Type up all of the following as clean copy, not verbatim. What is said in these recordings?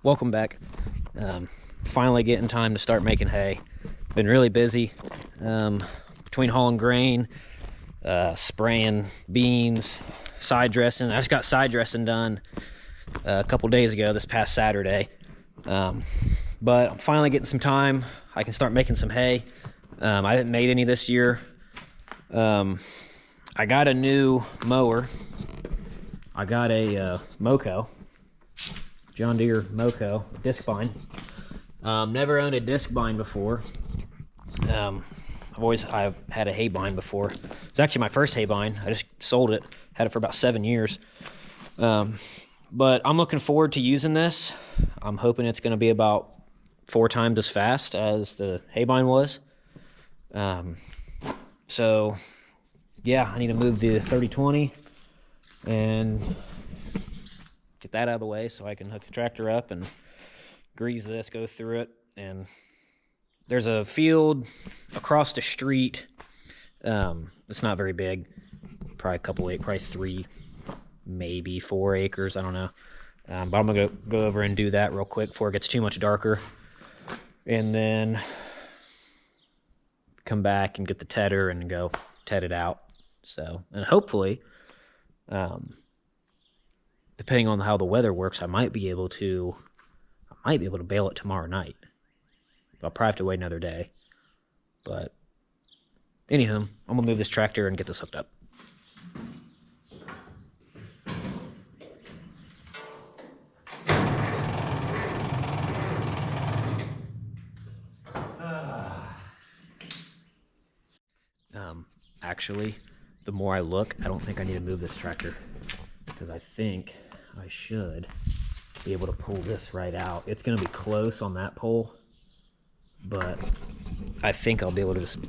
Welcome back. Finally getting time to start making hay. Been really busy between hauling grain, spraying beans, side dressing. I just got side dressing done a couple days ago, this past Saturday. But I'm finally getting some time. I can start making some hay. I haven't made any this year. I got a new mower. I got a Moco, John Deere Moco disc bind. Never owned a disc bind before. I've had a hay bind before. It's actually my first hay bind. I just sold it. Had it for about 7 years. But I'm looking forward to using this. I'm hoping it's going to be about 4 times as fast as the hay bind was. So yeah, I need to move the 3020 and get that out of the way so I can hook the tractor up and grease this, go through it. And there's a field across the street. It's not very big, probably 3, maybe 4 acres, I don't know. But I'm gonna go over and do that real quick before it gets too much darker, and then come back and get the tedder and go ted it out. So, and hopefully, depending on how the weather works, I might be able to bale it tomorrow night. I'll probably have to wait another day. But anywho, I'm gonna move this tractor and get this hooked up. Actually, the more I look, I don't think I need to move this tractor, because I think I should be able to pull this right out. It's going to be close on that pole, but I think I'll be able to just,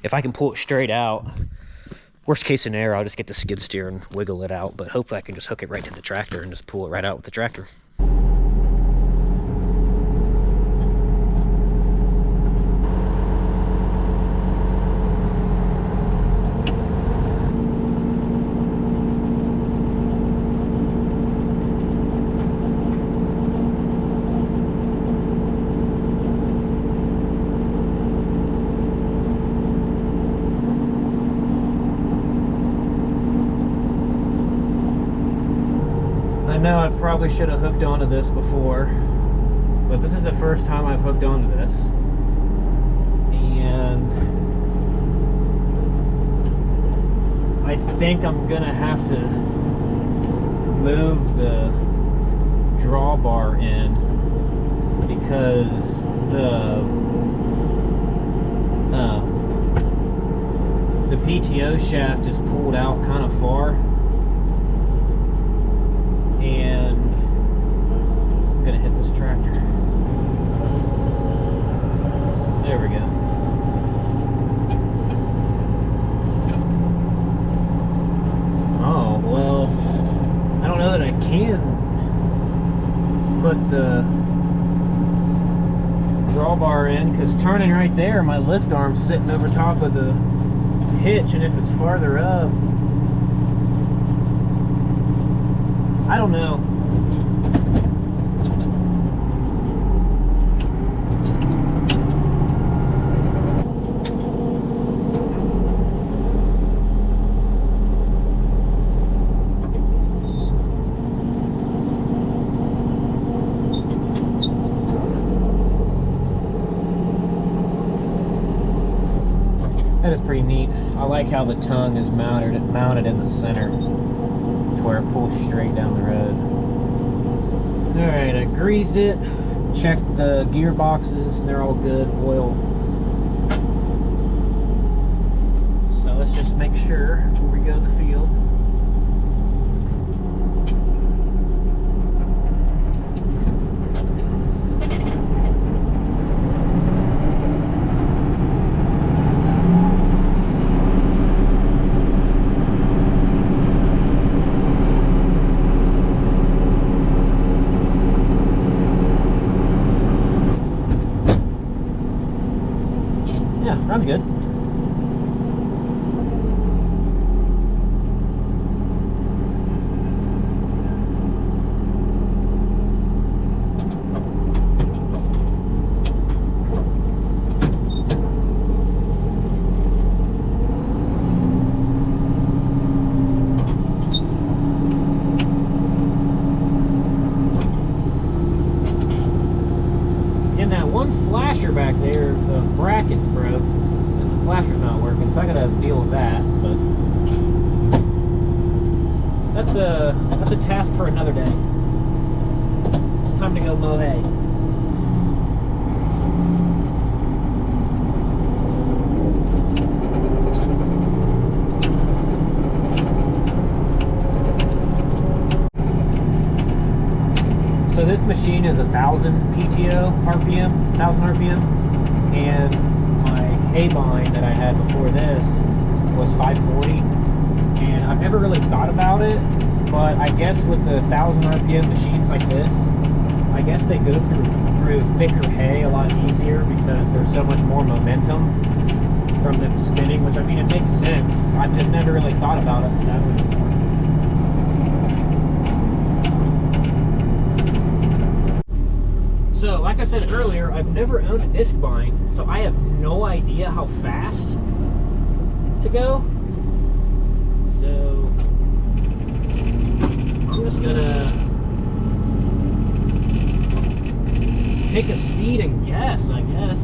if I can pull it straight out, worst case scenario, I'll just get the skid steer and wiggle it out, but hopefully I can just hook it right to the tractor and just pull it right out with the tractor. I know I probably should have hooked onto this before, but this is the first time I've hooked onto this, and I think I'm gonna have to move the drawbar in, because the PTO shaft is pulled out kind of far, and I'm gonna hit this tractor. There we go. Oh, well, I don't know that I can put the drawbar in, because turning right there, my lift arm's sitting over top of the hitch, and if it's farther up, I don't know. That is pretty neat. I like how the tongue is mounted in the center, to where it pulls straight down the road. Alright, I greased it, checked the gearboxes, and they're all good, oil. So let's just make sure before we go to the field. Sounds good. one flasher back there, the bracket's broke, and the flasher's not working, so I gotta deal with that. But that's a task for another day. It's time to go mow hay. So this machine is 1,000 PTO RPM, 1,000 RPM, and my hay bind that I had before this was 540. And I've never really thought about it, but I guess with the 1,000 RPM machines like this, I guess they go through thicker hay a lot easier because there's so much more momentum from them spinning. Which, I mean, it makes sense. I've just never really thought about it that way before. So, like I said earlier, I've never owned a disc bind, so I have no idea how fast to go. So, I'm just gonna pick a speed and guess, I guess.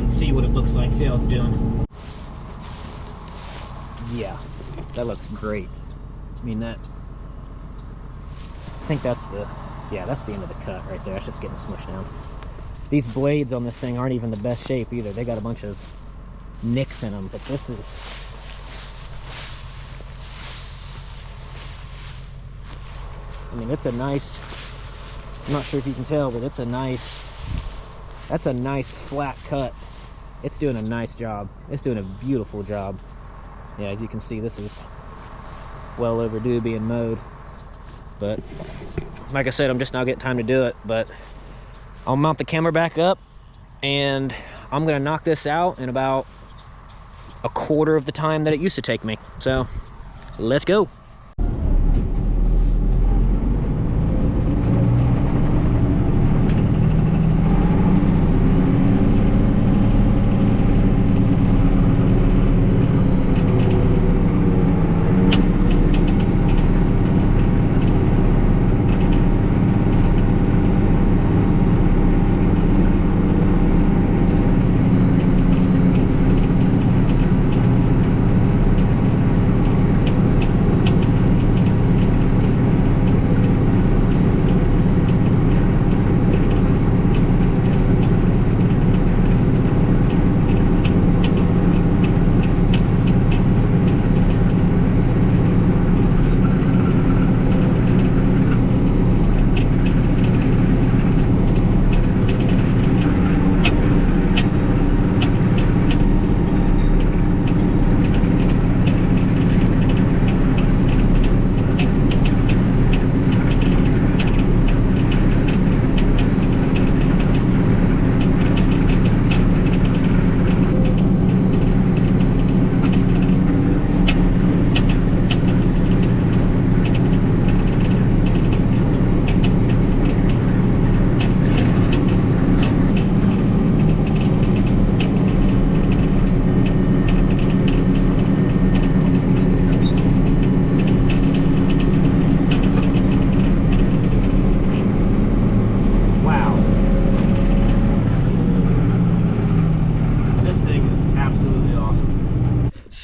See what it looks like, see how it's doing. Yeah, that looks great. I mean, I think that's the end of the cut right there. That's just getting smushed down. These blades on this thing aren't even the best shape either. They got a bunch of nicks in them, but this is, I mean, it's a nice, I'm not sure if you can tell, but it's a nice, that's a nice flat cut. It's doing a nice job. It's doing a beautiful job. Yeah, as you can see, this is well overdue being mowed. But like I said, I'm just now getting time to do it. But I'll mount the camera back up, and I'm gonna knock this out in about a quarter of the time that it used to take me. So let's go.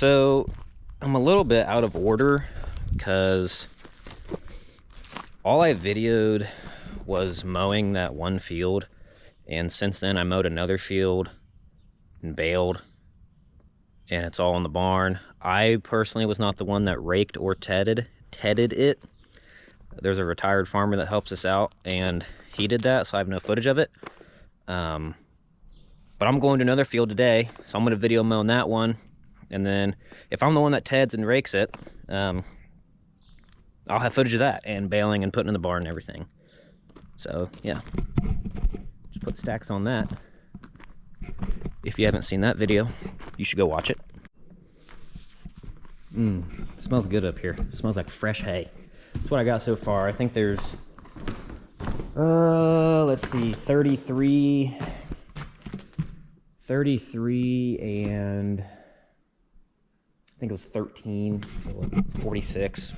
So I'm a little bit out of order because all I videoed was mowing that one field, and since then I mowed another field and baled, and it's all in the barn. I personally was not the one that raked or tedded it. There's a retired farmer that helps us out, and he did that, so I have no footage of it. But I'm going to another field today, so I'm going to video mow on that one. And then if I'm the one that teds and rakes it, I'll have footage of that and baling and putting in the barn and everything. So yeah, just put stacks on that. If you haven't seen that video, you should go watch it. It smells good up here. It smells like fresh hay. That's what I got so far. I think there's, let's see, 33 and I think it was 13, so 46.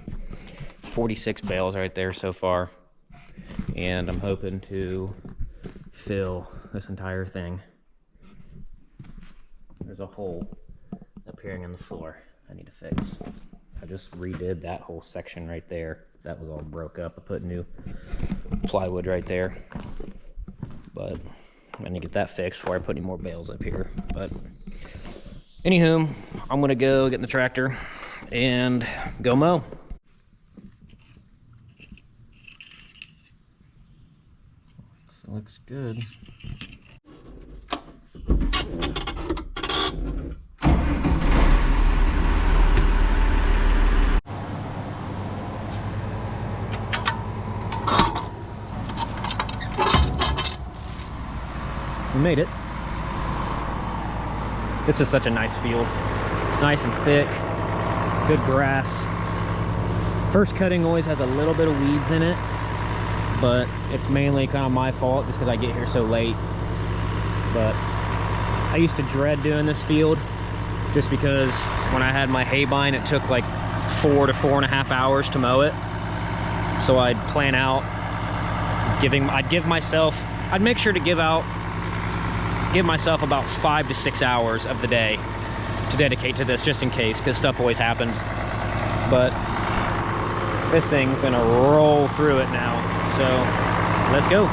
46 bales right there so far. And I'm hoping to fill this entire thing. There's a hole appearing in the floor I need to fix. I just redid that whole section right there. That was all broke up. I put new plywood right there. But I need to get that fixed before I put any more bales up here. But anywho, I'm gonna go get in the tractor and go mow. Looks good. We made it. This is such a nice field. It's nice and thick, good grass. First cutting always has a little bit of weeds in it, but it's mainly kind of my fault just because I get here so late. But I used to dread doing this field just because when I had my hay bind, it took like 4 to 4.5 hours to mow it. So I'd plan out I'd make sure to give myself about 5 to 6 hours of the day to dedicate to this, just in case, because stuff always happened. But this thing's gonna roll through it now, so let's go.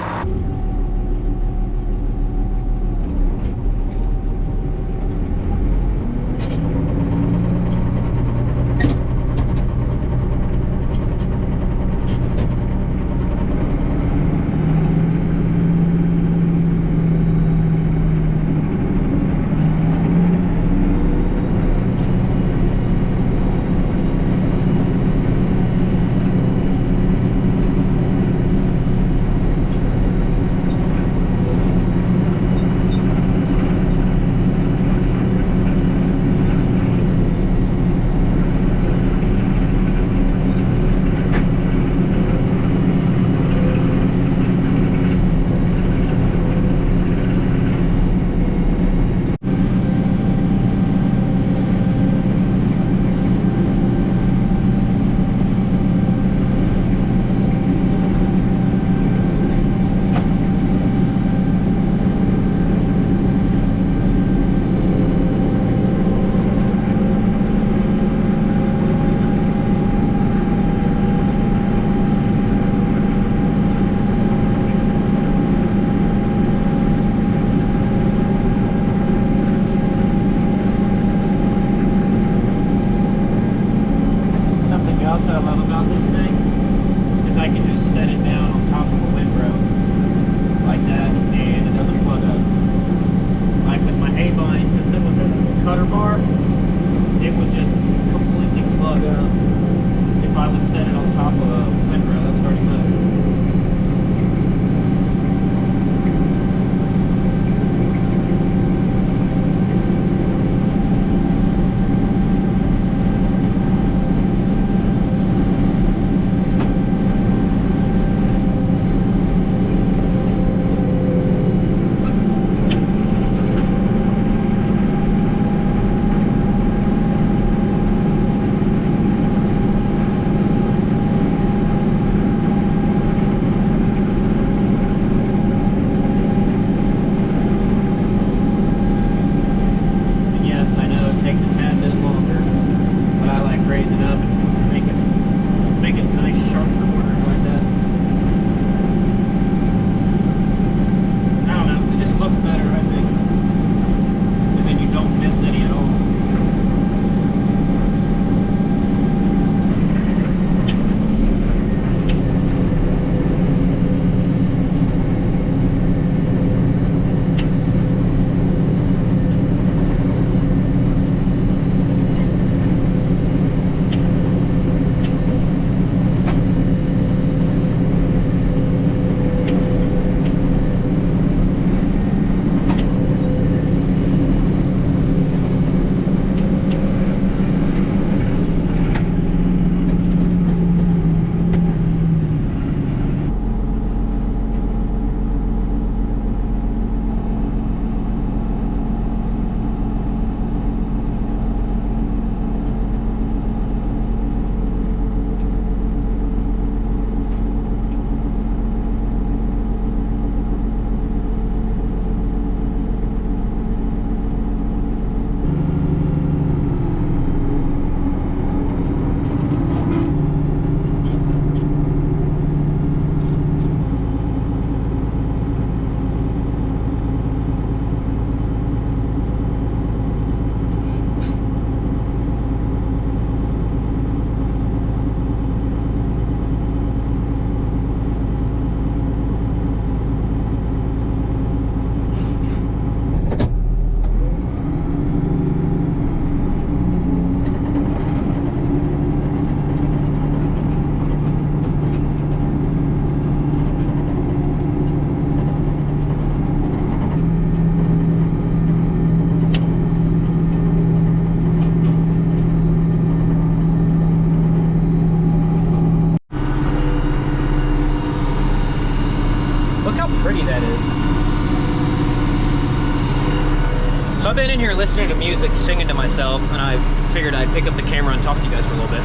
I've been in here listening to music, singing to myself, and I figured I'd pick up the camera and talk to you guys for a little bit.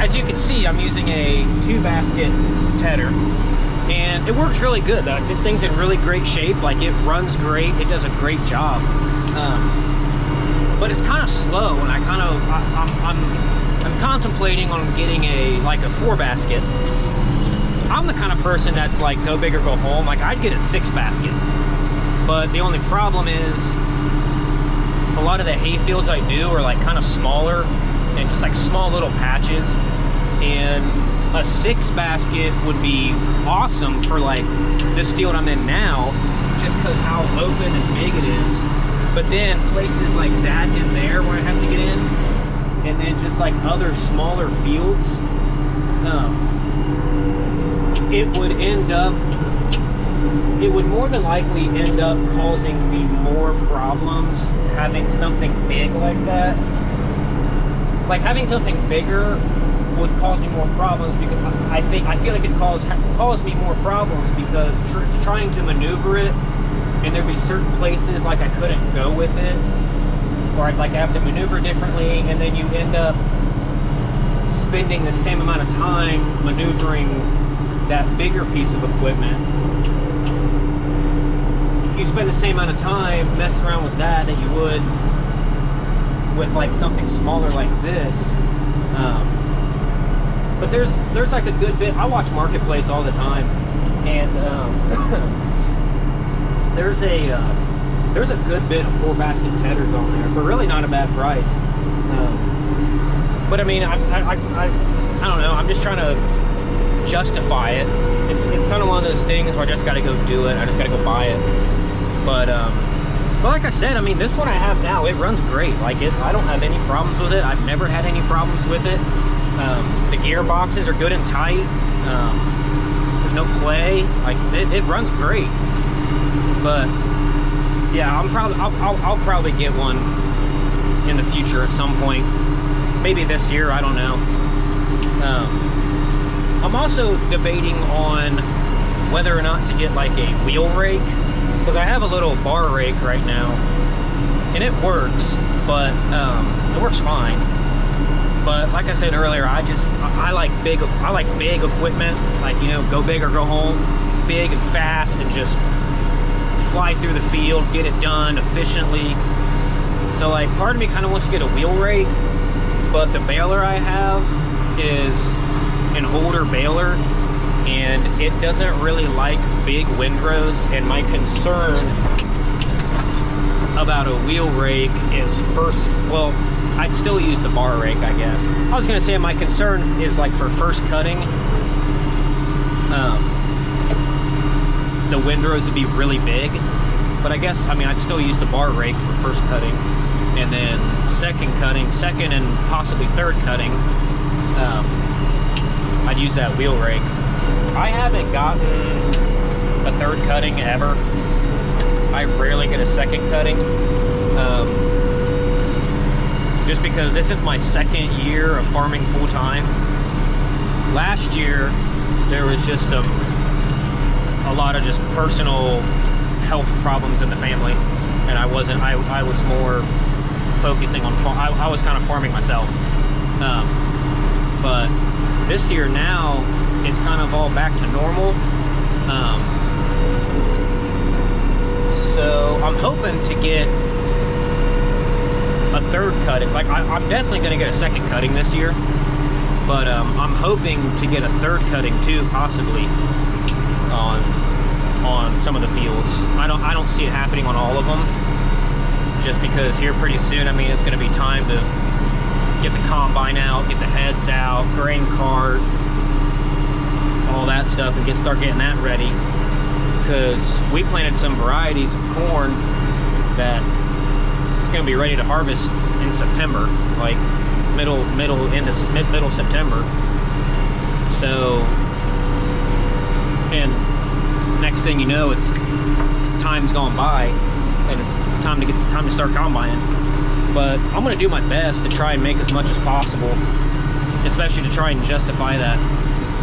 As you can see, I'm using a 2-basket tedder, and it works really good. This thing's in really great shape. Like, it runs great. It does a great job. But it's kind of slow, and I'm contemplating on getting a 4-basket. I'm the kind of person that's like, go big or go home. Like, I'd get a 6-basket. But the only problem is a lot of the hay fields I do are like kind of smaller and just like small little patches. And a 6-basket would be awesome for like this field I'm in now, just because how open and big it is. But then places like that in there where I have to get in, and then just like other smaller fields, it would more than likely end up causing me more problems having something big like that. Like, having something bigger would cause me more problems, because I feel like it cause me more problems because trying to maneuver it, and there'd be certain places like I couldn't go with it, or I'd have to maneuver differently, and then you end up spending the same amount of time maneuvering that bigger piece of equipment. You spend the same amount of time messing around with that you would with like something smaller like this. But there's like a good bit. I watch Marketplace all the time, and there's a good bit of 4-basket tedders on there for really not a bad price. But I mean, I don't know. I'm just trying to justify it. It's kind of one of those things where I just got to go do it. I just got to go buy it. But like I said, I mean, this one I have now, it runs great. Like, I don't have any problems with it. I've never had any problems with it. The gearboxes are good and tight. There's no play. Like, it runs great. But yeah, I'll probably get one in the future at some point. Maybe this year, I don't know. I'm also debating on whether or not to get like a wheel rake, because I have a little bar rake right now, and it works, but it works fine. But like I said earlier, I like big equipment, like, you know, go big or go home, big and fast, and just fly through the field, get it done efficiently. So like, part of me kind of wants to get a wheel rake, but the baler I have is an older baler, and it doesn't really like big windrows, and my concern about a wheel rake is well, I'd still use the bar rake, I guess. I was gonna say my concern is like for first cutting, the windrows would be really big, but I guess, I mean, I'd still use the bar rake for first cutting, and then second and possibly third cutting, I'd use that wheel rake. I haven't gotten a third cutting ever. I rarely get a second cutting, just because this is my second year of farming full-time. Last year, there was just a lot of just personal health problems in the family, and I was more focusing on, I was kind of farming myself. But this year now, it's kind of all back to normal. So I'm hoping to get a third cutting. Like, I'm definitely going to get a second cutting this year, but I'm hoping to get a third cutting too, possibly on some of the fields. I don't see it happening on all of them, just because here pretty soon, I mean, it's going to be time to get the combine out, get the heads out, grain cart, all that stuff, and start getting that ready. Because we planted some varieties of corn that it's going to be ready to harvest in September, like middle September. So, and next thing you know, it's time's gone by, and it's time to start combining. But I'm going to do my best to try and make as much as possible, especially to try and justify that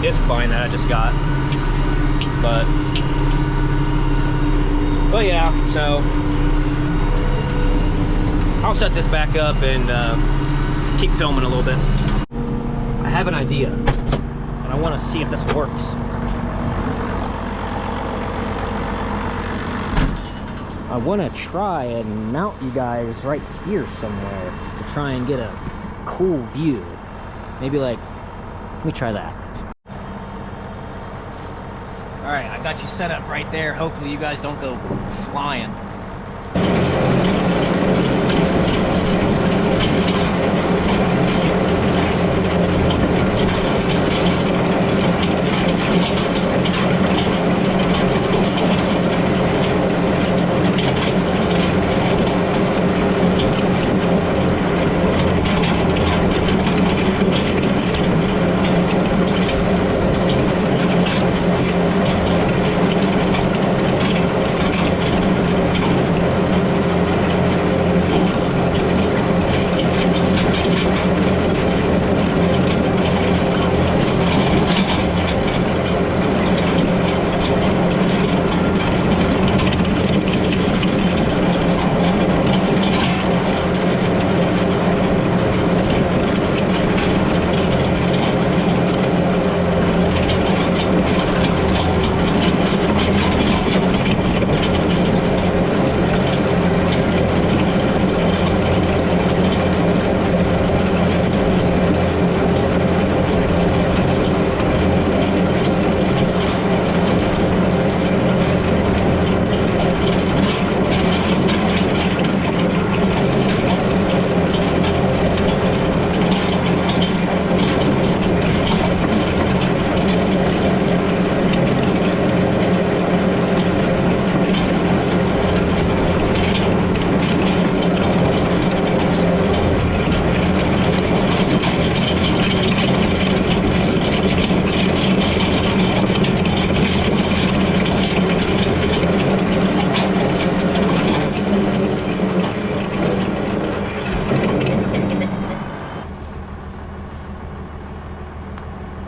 disc bind that I just got. But yeah, so I'll set this back up and keep filming a little bit. I have an idea, and I want to see if this works. I want to try and mount you guys right here somewhere to try and get a cool view. Maybe like, let me try that. All right, I got you set up right there. Hopefully you guys don't go flying.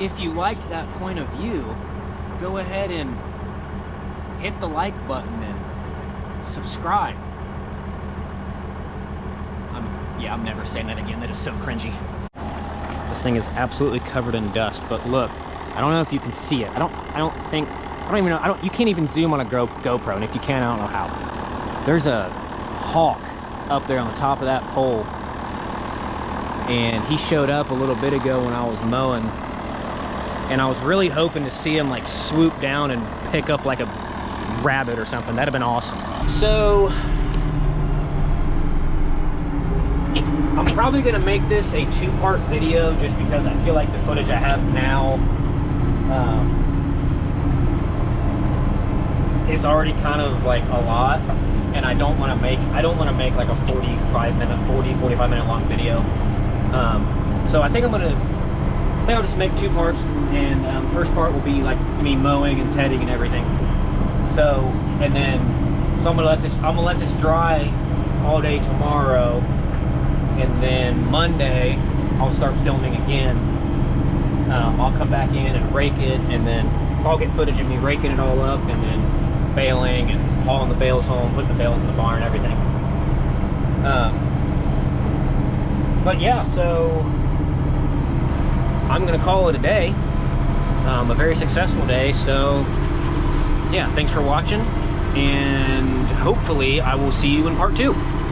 If you liked that point of view, go ahead and hit the like button and subscribe. I'm never saying that again. That is so cringy. This thing is absolutely covered in dust, but look, I don't know if you can see it. I don't even know, you can't even zoom on a GoPro, and if you can, I don't know how. There's a hawk up there on the top of that pole, and he showed up a little bit ago when I was mowing, and I was really hoping to see him like swoop down and pick up like a rabbit or something. That'd have been awesome. So I'm probably gonna make this a two-part video just because I feel like the footage I have now is already kind of like a lot, and I don't want to make like a 45 minute long video. So I think I'll just make two parts, and first part will be like me mowing and tedding and everything. So I'm gonna let this dry all day tomorrow, and then Monday I'll start filming again. I'll come back in and rake it, and then I'll get footage of me raking it all up, and then baling and hauling the bales home, putting the bales in the barn, and everything. But yeah, so I'm gonna call it a day. A very successful day. So yeah, thanks for watching, and hopefully I will see you in part 2.